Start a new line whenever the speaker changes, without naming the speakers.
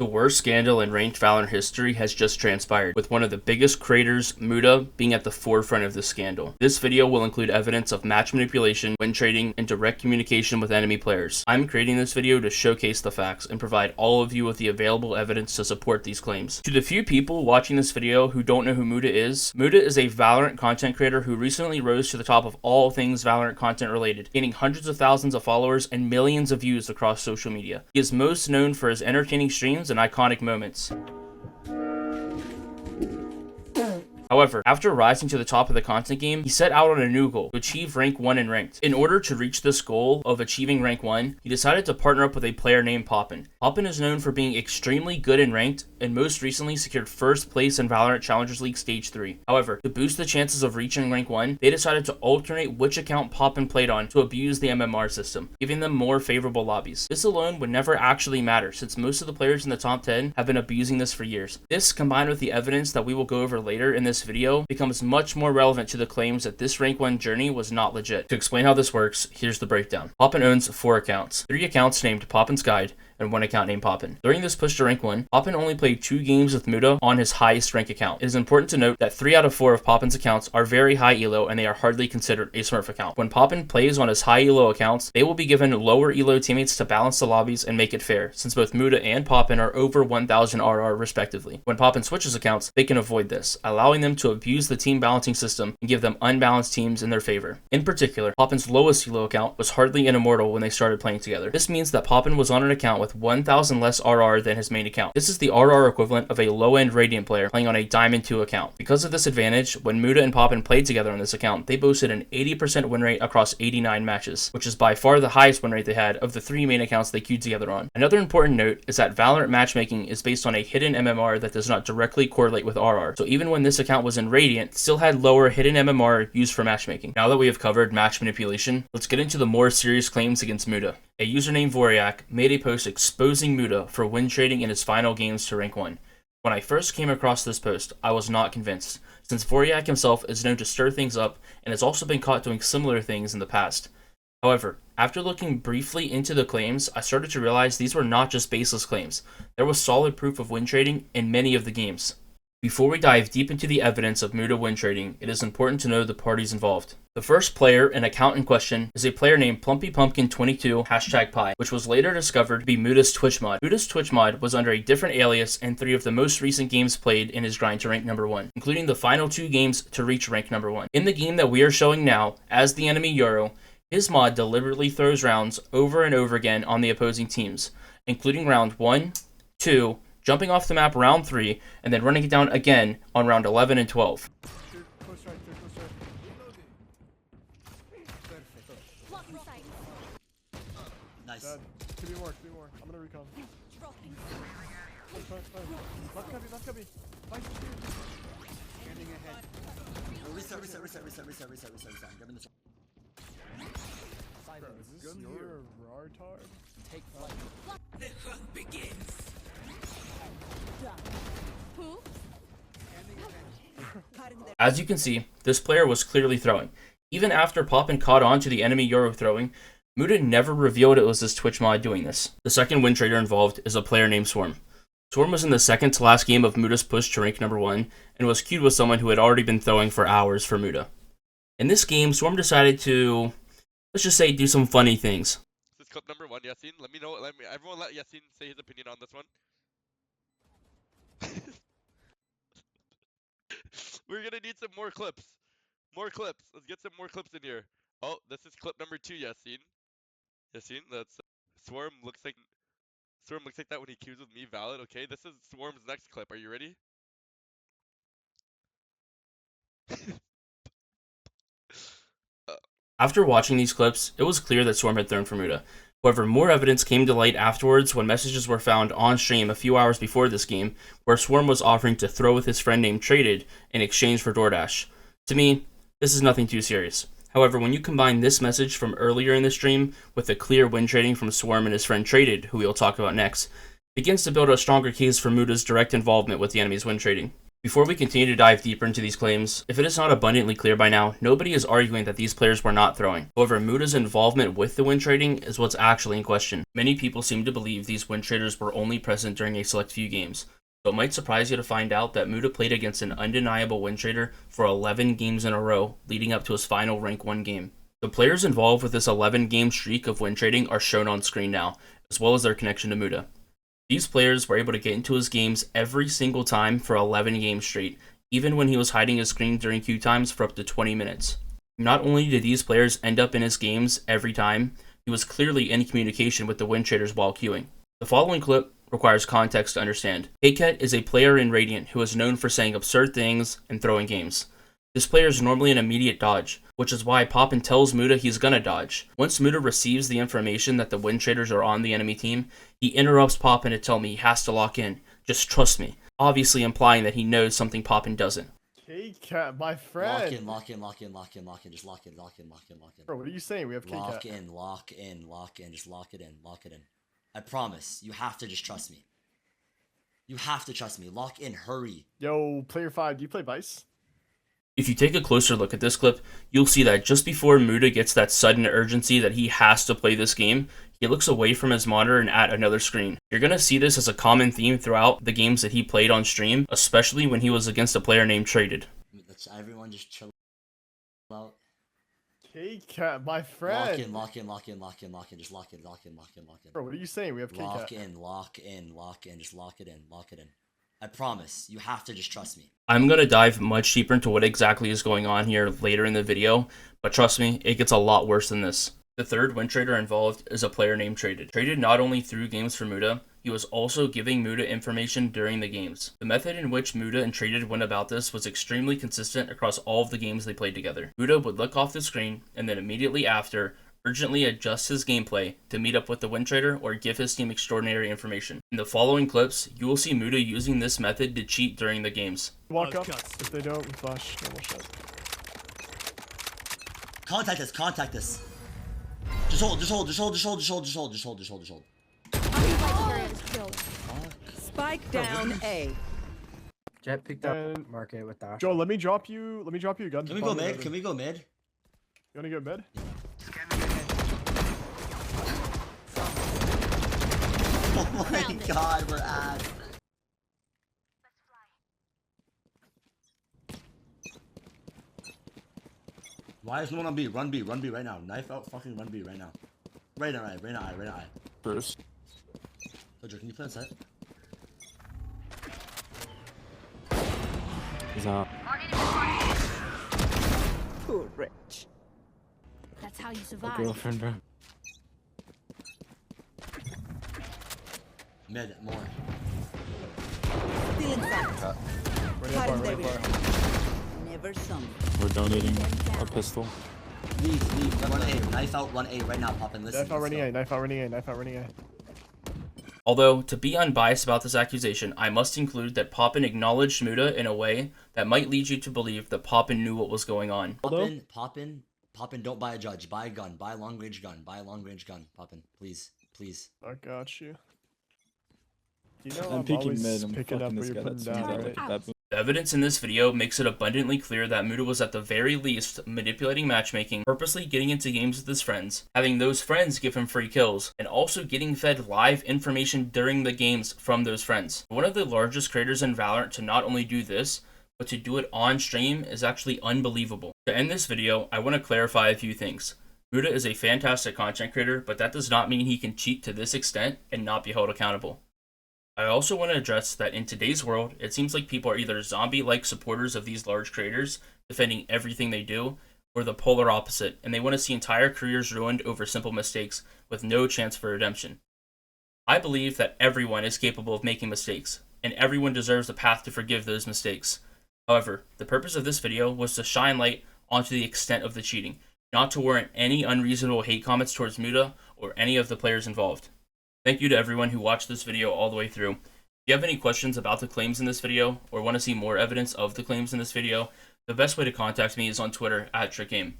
The worst scandal in ranked Valorant history has just transpired, with one of the biggest creators, Mooda, being at the forefront of this scandal. This video will include evidence of match manipulation, win trading, and direct communication with enemy players. I'm creating this video to showcase the facts and provide all of you with the available evidence to support these claims. To the few people watching this video who don't know who Mooda is a Valorant content creator who recently rose to the top of all things Valorant content related, gaining hundreds of thousands of followers and millions of views across social media. He is most known for his entertaining streams and iconic moments. However, after rising to the top of the content game, he set out on a new goal, to achieve rank 1 in ranked. In order to reach this goal of achieving rank 1, he decided to partner up with a player named Poppin. Poppin is known for being extremely good in ranked, and most recently secured first place in Valorant Challengers League Stage 3. However, to boost the chances of reaching rank 1, they decided to alternate which account Poppin played on to abuse the MMR system, giving them more favorable lobbies. This alone would never actually matter, since most of the players in the top 10 have been abusing this for years. This, combined with the evidence that we will go over later in this video, becomes much more relevant to the claims that this rank 1 journey was not legit. To explain how this works, here's the breakdown. Poppin owns 4 accounts, 3 accounts named Poppin's Guide, and 1 account named Poppin. During this push to rank 1, Poppin only played 2 games with Mooda on his highest rank account. It is important to note that 3 out of 4 of Poppin's accounts are very high elo and they are hardly considered a Smurf account. When Poppin plays on his high elo accounts, they will be given lower elo teammates to balance the lobbies and make it fair, since both Mooda and Poppin are over 1000 RR respectively. When Poppin switches accounts, they can avoid this, allowing them to abuse the team balancing system and give them unbalanced teams in their favor. In particular, Poppin's lowest elo account was hardly an immortal when they started playing together. This means that Poppin was on an account with 1000 less RR than his main account. This is the RR equivalent of a low-end Radiant player playing on a Diamond 2 account. Because of this advantage, when Mooda and Poppin played together on this account, they boasted an 80% win rate across 89 matches, which is by far the highest win rate they had of the 3 main accounts they queued together on. Another important note is that Valorant matchmaking is based on a hidden MMR that does not directly correlate with RR, so even when this account was in Radiant, it still had lower hidden MMR used for matchmaking. Now that we have covered match manipulation, let's get into the more serious claims against Mooda. A user named Voryak made a post exposing Mooda for win trading in his final games to rank 1. When I first came across this post, I was not convinced, since Voryak himself is known to stir things up and has also been caught doing similar things in the past. However, after looking briefly into the claims, I started to realize these were not just baseless claims. There was solid proof of win trading in many of the games. Before we dive deep into the evidence of Mooda win trading, it is important to know the parties involved. The first player and account in question is a player named PlumpyPumpkin22 #Pi, which was later discovered to be Mooda's Twitch mod. Mooda's Twitch mod was under a different alias in 3 of the most recent games played in his grind to rank number 1, including the final 2 games to reach rank number 1. In the game that we are showing now, as the enemy Euro, his mod deliberately throws rounds over and over again on the opposing teams, including round 1, 2, jumping off the map round 3, and then running it down again on round 11 and 12.
Nice.
Give me more. I'm gonna recon. Not cubby.
Standing ahead. Oh, reset. I'm grabbing the
Bro, is this your retard?
take flight.
The hunt begins.
As you can see, this player was clearly throwing. Even after Poppin caught on to the enemy Euro throwing, Mooda never revealed it was his Twitch mod doing this. The second win trader involved is a player named Swarm. Swarm was in the second to last game of Mooda's push to rank number 1, and was queued with someone who had already been throwing for hours for Mooda. In this game, Swarm decided to, let's just say, do some funny things.
This is clip number 1, Yasin. Let me know. Everyone let Yasin say his opinion on this one. We're gonna need some more clips. Let's get some more clips in here. Oh, this is clip number 2, Yasin. That's Swarm looks like that when he queues with me. Valid. Okay, this is Swarm's next clip. Are you ready?
After watching these clips, it was clear that Swarm had thrown for Mooda. However, more evidence came to light afterwards when messages were found on stream a few hours before this game, where Swarm was offering to throw with his friend named Traded in exchange for DoorDash. To me, this is nothing too serious. However, when you combine this message from earlier in the stream with the clear win trading from Swarm and his friend Traded, who we'll talk about next, it begins to build a stronger case for Mooda's direct involvement with the enemy's win trading. Before we continue to dive deeper into these claims, if it is not abundantly clear by now, nobody is arguing that these players were not throwing. However, Mooda's involvement with the win trading is what's actually in question. Many people seem to believe these win traders were only present during a select few games, so it might surprise you to find out that Mooda played against an undeniable win trader for 11 games in a row, leading up to his final rank 1 game. The players involved with this 11-game streak of win trading are shown on screen now, as well as their connection to Mooda. These players were able to get into his games every single time for 11 games straight, even when he was hiding his screen during queue times for up to 20 minutes. Not only did these players end up in his games every time, he was clearly in communication with the win traders while queuing. The following clip requires context to understand. Hayket is a player in Radiant who is known for saying absurd things and throwing games. This player is normally an immediate dodge, which is why Poppin tells Mooda he's gonna dodge. Once Mooda receives the information that the win traders are on the enemy team, he interrupts Poppin to tell me he has to lock in. Just trust me. Obviously implying that he knows something Poppin doesn't.
K-Cat, my friend.
Lock in. Just lock in.
Bro, what are you saying? We have K-Cat.
Lock in. Just lock it in. I promise. You have to just trust me. You have to trust me. Lock in. Hurry.
Yo, player 5, do you play Vice?
If you take a closer look at this clip, you'll see that just before Mooda gets that sudden urgency that he has to play this game, he looks away from his monitor and at another screen. You're going to see this as a common theme throughout the games that he played on stream, especially when he was against a player named Traded.
Let's everyone just chill out.
K-Cat, my friend.
Lock in. Just lock in.
Bro, what are you saying? We have K-Cat.
Lock in. Just lock it in. I promise. You have to just trust me.
I'm going to dive much deeper into what exactly is going on here later in the video, but trust me, it gets a lot worse than this. The third win trader involved is a player named Traded. Traded not only threw games for Mooda, he was also giving Mooda information during the games. The method in which Mooda and Traded went about this was extremely consistent across all of the games they played together. Mooda would look off the screen, and then immediately after, urgently adjust his gameplay to meet up with the win trader or give his team extraordinary information. In the following clips, you will see Mooda using this method to cheat during the games.
Walk up. If they don't, we flash. Normal shot.
Contact us. Just hold.
Spike down A.
Jet picked up
And
market with dash.
Joe, let me drop you a gun.
Can we go mid?
You wanna go mid?
Oh my god, we're ass. Why is no one on B? Run B right now. Knife out, fucking run B right now. Right now, I.
First.
Joe, can you play on set?
He's out.
Poor rich.
That's how you
A
survive.
girlfriend, bro.
Mid, more.
The inside.
Right far, right far.
Never some.
We're donating a pistol.
Leave. Run A. Knife out, run A right now, Poppin. Listen.
Knife out running A.
Although, to be unbiased about this accusation, I must include that Poppin acknowledged Mooda in a way that might lead you to believe that Poppin knew what was going on.
Poppin, don't buy a judge. Buy a gun. Buy a long range gun. Poppin. Please.
I got you. You know
I'm peeking
always
mid. I'm
picking up
fucking
what
this
you're
guy that
putting
seems
down,
like
right?
that.
The evidence in this video makes it abundantly clear that Mooda was at the very least manipulating matchmaking, purposely getting into games with his friends, having those friends give him free kills, and also getting fed live information during the games from those friends. One of the largest creators in Valorant to not only do this, but to do it on stream is actually unbelievable. To end this video, I want to clarify a few things. Mooda is a fantastic content creator, but that does not mean he can cheat to this extent and not be held accountable. I also want to address that in today's world, it seems like people are either zombie-like supporters of these large creators, defending everything they do, or the polar opposite, and they want to see entire careers ruined over simple mistakes with no chance for redemption. I believe that everyone is capable of making mistakes, and everyone deserves a path to forgive those mistakes. However, the purpose of this video was to shine light onto the extent of the cheating, not to warrant any unreasonable hate comments towards Mooda or any of the players involved. Thank you to everyone who watched this video all the way through. If you have any questions about the claims in this video, or want to see more evidence of the claims in this video, the best way to contact me is on Twitter @TrickGame.